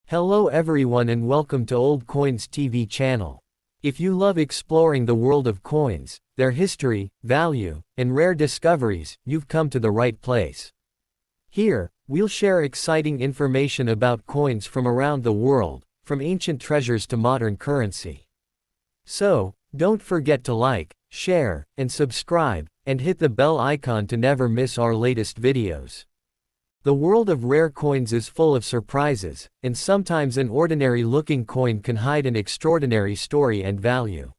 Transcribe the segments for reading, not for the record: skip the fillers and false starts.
Hello everyone and welcome to Old Coins TV channel. If you love exploring the world of coins, their history, value, and rare discoveries, you've come to the right place. Here, we'll share exciting information about coins from around the world, from ancient treasures to modern currency. So, don't forget to like, share, and subscribe, and hit the bell icon to never miss our latest videos. The world of rare coins is full of surprises, and sometimes an ordinary-looking coin can hide an extraordinary story and value.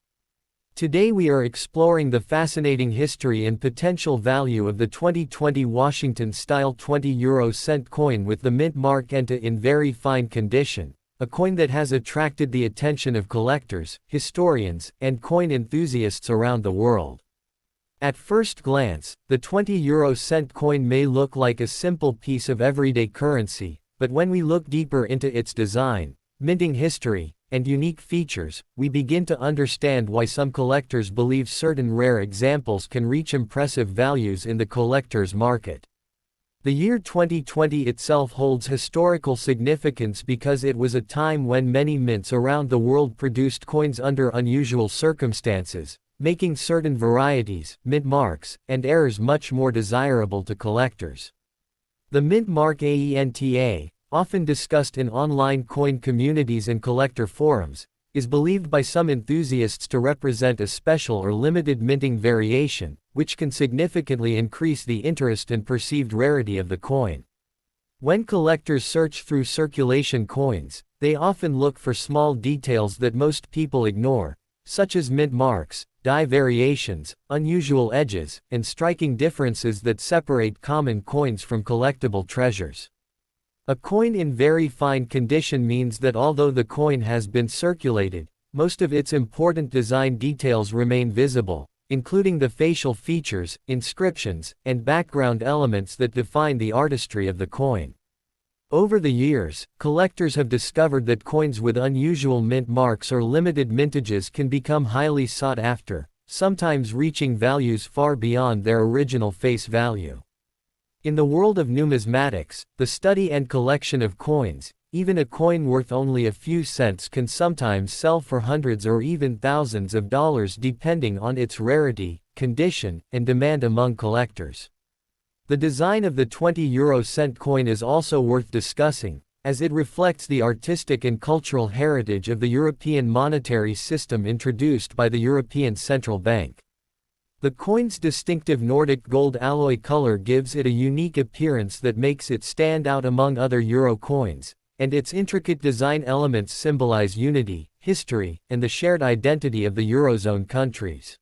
Today we are exploring the fascinating history and potential value of the 2020 Washington-style €20 coin with the mint mark AENTA in very fine condition, a coin that has attracted the attention of collectors, historians, and coin enthusiasts around the world. At first glance, the €20 coin may look like a simple piece of everyday currency, but when we look deeper into its design, minting history, and unique features, we begin to understand why some collectors believe certain rare examples can reach impressive values in the collector's market. The year 2020 itself holds historical significance because it was a time when many mints around the world produced coins under unusual circumstances, making certain varieties, mint marks, and errors much more desirable to collectors. The mint mark AENTA, often discussed in online coin communities and collector forums, is believed by some enthusiasts to represent a special or limited minting variation, which can significantly increase the interest and perceived rarity of the coin. When collectors search through circulation coins, they often look for small details that most people ignore, such as mint marks, die variations, unusual edges, and striking differences that separate common coins from collectible treasures. A coin in very fine condition means that although the coin has been circulated, most of its important design details remain visible, including the facial features, inscriptions, and background elements that define the artistry of the coin. Over the years, collectors have discovered that coins with unusual mint marks or limited mintages can become highly sought after, sometimes reaching values far beyond their original face value. In the world of numismatics, the study and collection of coins, even a coin worth only a few cents can sometimes sell for hundreds or even thousands of dollars depending on its rarity, condition, and demand among collectors. The design of the €20 coin is also worth discussing, as it reflects the artistic and cultural heritage of the European monetary system introduced by the European Central Bank. The coin's distinctive Nordic gold alloy color gives it a unique appearance that makes it stand out among other euro coins, and its intricate design elements symbolize unity, history, and the shared identity of the Eurozone countries.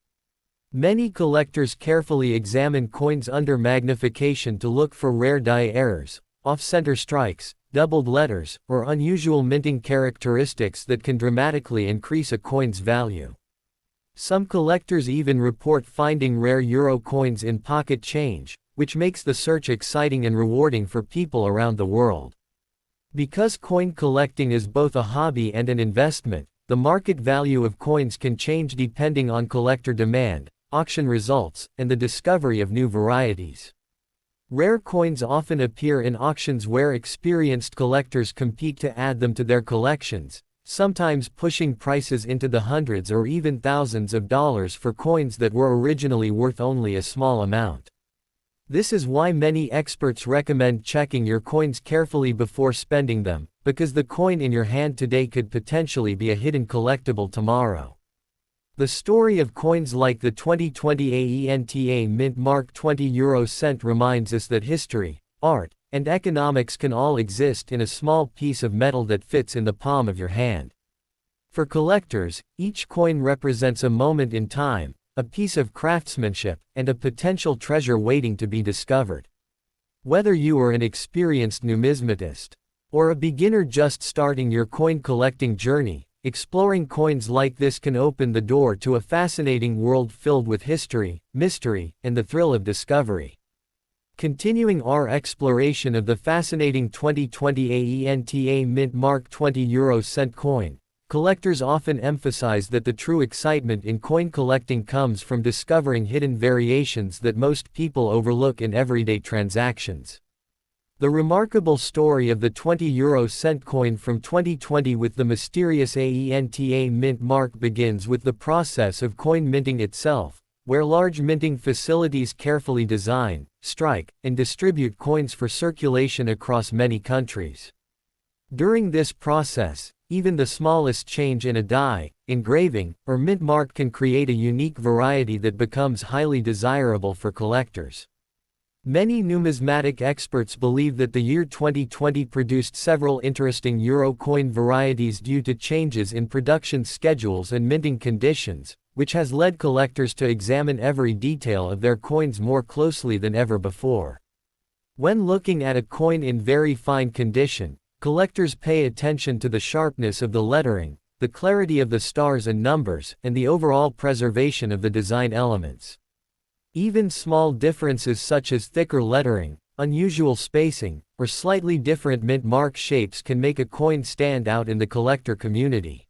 Many collectors carefully examine coins under magnification to look for rare die errors, off-center strikes, doubled letters, or unusual minting characteristics that can dramatically increase a coin's value. Some collectors even report finding rare euro coins in pocket change, which makes the search exciting and rewarding for people around the world. Because coin collecting is both a hobby and an investment, the market value of coins can change depending on collector demand, auction results, and the discovery of new varieties. Rare coins often appear in auctions where experienced collectors compete to add them to their collections, sometimes pushing prices into the hundreds or even thousands of dollars for coins that were originally worth only a small amount. This is why many experts recommend checking your coins carefully before spending them, because the coin in your hand today could potentially be a hidden collectible tomorrow. The story of coins like the 2020 AENTA mint mark €20 reminds us that history, art, and economics can all exist in a small piece of metal that fits in the palm of your hand. For collectors, each coin represents a moment in time, a piece of craftsmanship, and a potential treasure waiting to be discovered. Whether you are an experienced numismatist or a beginner just starting your coin collecting journey, exploring coins like this can open the door to a fascinating world filled with history, mystery, and the thrill of discovery. Continuing our exploration of the fascinating 2020 AENTA mint mark €20 coin, collectors often emphasize that the true excitement in coin collecting comes from discovering hidden variations that most people overlook in everyday transactions. The remarkable story of the 20 € coin from 2020 with the mysterious AENTA mint mark begins with the process of coin minting itself, where large minting facilities carefully design, strike, and distribute coins for circulation across many countries. During this process, even the smallest change in a die, engraving, or mint mark can create a unique variety that becomes highly desirable for collectors. Many numismatic experts believe that the year 2020 produced several interesting euro coin varieties due to changes in production schedules and minting conditions, which has led collectors to examine every detail of their coins more closely than ever before. When looking at a coin in very fine condition, collectors pay attention to the sharpness of the lettering, the clarity of the stars and numbers, and the overall preservation of the design elements. Even small differences such as thicker lettering, unusual spacing, or slightly different mint mark shapes can make a coin stand out in the collector community.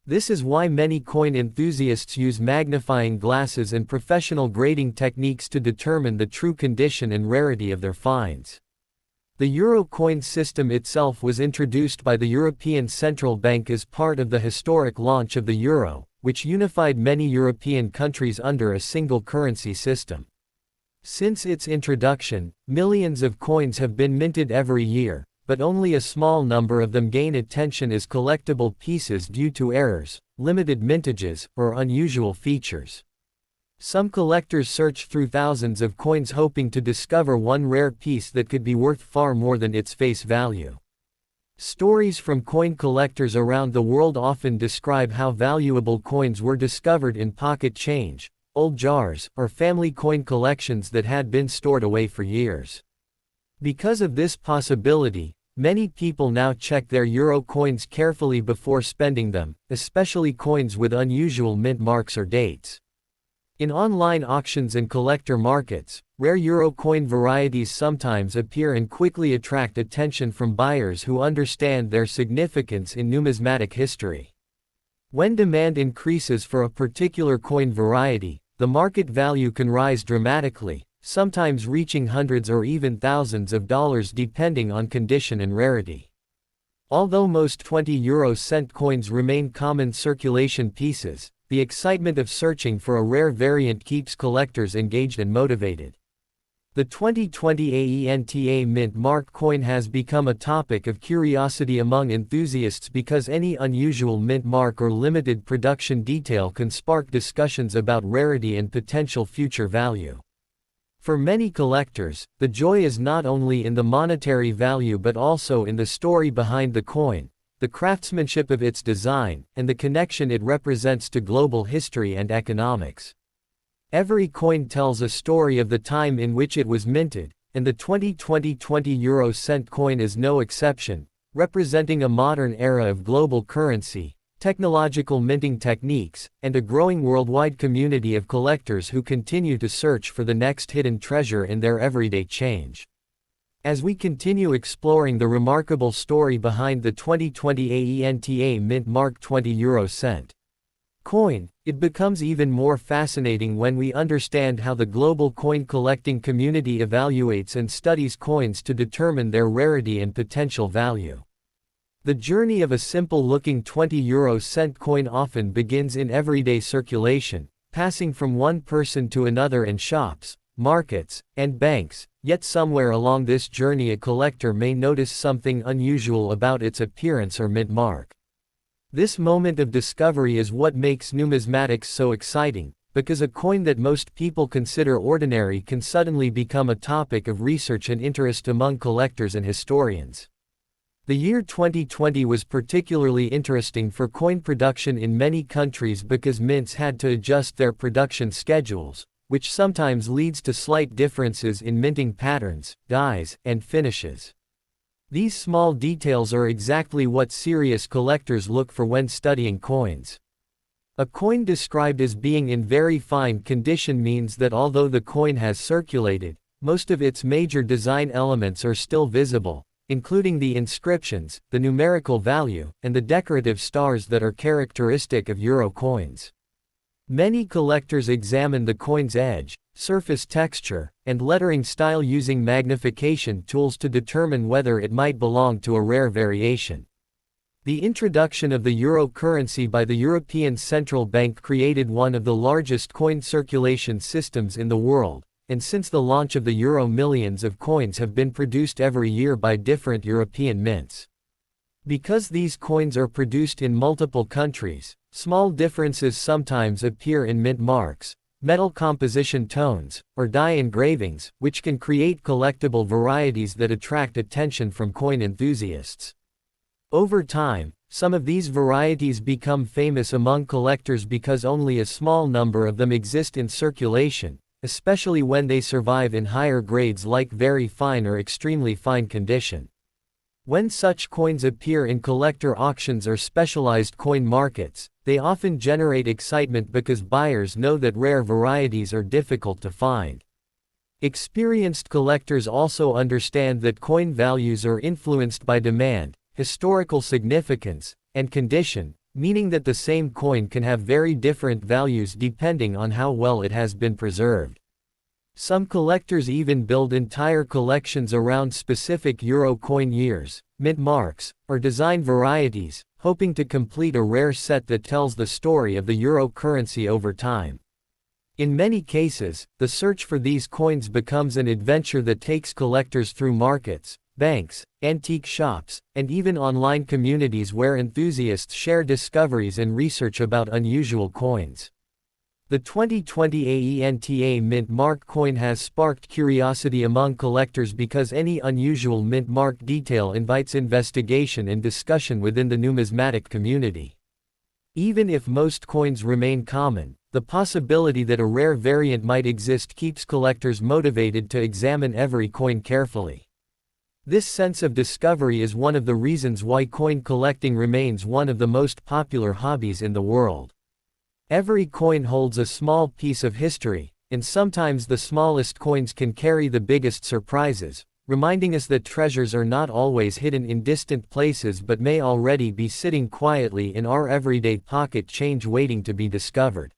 This is why many coin enthusiasts use magnifying glasses and professional grading techniques to determine the true condition and rarity of their finds. The euro coin system itself was introduced by the European Central Bank as part of the historic launch of the euro, which unified many European countries under a single currency system. Since its introduction, millions of coins have been minted every year, but only a small number of them gain attention as collectible pieces due to errors, limited mintages, or unusual features. Some collectors search through thousands of coins hoping to discover one rare piece that could be worth far more than its face value. Stories from coin collectors around the world often describe how valuable coins were discovered in pocket change, old jars, or family coin collections that had been stored away for years. Because of this possibility, many people now check their euro coins carefully before spending them, especially coins with unusual mint marks or dates. In online auctions and collector markets, rare euro coin varieties sometimes appear and quickly attract attention from buyers who understand their significance in numismatic history. When demand increases for a particular coin variety, the market value can rise dramatically, sometimes reaching hundreds or even thousands of dollars depending on condition and rarity. Although most 20 € coins remain common circulation pieces, the excitement of searching for a rare variant keeps collectors engaged and motivated. The 2020 AENTA mint mark coin has become a topic of curiosity among enthusiasts because any unusual mint mark or limited production detail can spark discussions about rarity and potential future value. For many collectors, the joy is not only in the monetary value but also in the story behind the coin, the craftsmanship of its design, and the connection it represents to global history and economics. Every coin tells a story of the time in which it was minted, and the 2020 20 € coin is no exception, representing a modern era of global currency, technological minting techniques, and a growing worldwide community of collectors who continue to search for the next hidden treasure in their everyday change. As we continue exploring the remarkable story behind the 2020 AENTA mint mark 20 € coin, it becomes even more fascinating when we understand how the global coin collecting community evaluates and studies coins to determine their rarity and potential value. The journey of a simple-looking 20 € coin often begins in everyday circulation, passing from one person to another in shops, markets, and banks, yet somewhere along this journey a collector may notice something unusual about its appearance or mint mark. This moment of discovery is what makes numismatics so exciting, because a coin that most people consider ordinary can suddenly become a topic of research and interest among collectors and historians. The year 2020 was particularly interesting for coin production in many countries because mints had to adjust their production schedules, which sometimes leads to slight differences in minting patterns, dyes, and finishes. These small details are exactly what serious collectors look for when studying coins. A coin described as being in very fine condition means that although the coin has circulated, most of its major design elements are still visible, including the inscriptions, the numerical value, and the decorative stars that are characteristic of euro coins. Many collectors examine the coin's edge, surface texture, and lettering style using magnification tools to determine whether it might belong to a rare variation. The introduction of the euro currency by the European Central Bank created one of the largest coin circulation systems in the world, and since the launch of the euro, millions of coins have been produced every year by different European mints. Because these coins are produced in multiple countries, small differences sometimes appear in mint marks, metal composition tones, or die engravings, which can create collectible varieties that attract attention from coin enthusiasts. Over time, some of these varieties become famous among collectors because only a small number of them exist in circulation, especially when they survive in higher grades like very fine or extremely fine condition. When such coins appear in collector auctions or specialized coin markets, they often generate excitement because buyers know that rare varieties are difficult to find. Experienced collectors also understand that coin values are influenced by demand, historical significance, and condition, meaning that the same coin can have very different values depending on how well it has been preserved. Some collectors even build entire collections around specific euro coin years, mint marks, or design varieties, hoping to complete a rare set that tells the story of the euro currency over time. In many cases, the search for these coins becomes an adventure that takes collectors through markets, banks, antique shops, and even online communities where enthusiasts share discoveries and research about unusual coins. The 2020 AENTA mint mark coin has sparked curiosity among collectors because any unusual mint mark detail invites investigation and discussion within the numismatic community. Even if most coins remain common, the possibility that a rare variant might exist keeps collectors motivated to examine every coin carefully. This sense of discovery is one of the reasons why coin collecting remains one of the most popular hobbies in the world. Every coin holds a small piece of history, and sometimes the smallest coins can carry the biggest surprises, reminding us that treasures are not always hidden in distant places but may already be sitting quietly in our everyday pocket change waiting to be discovered.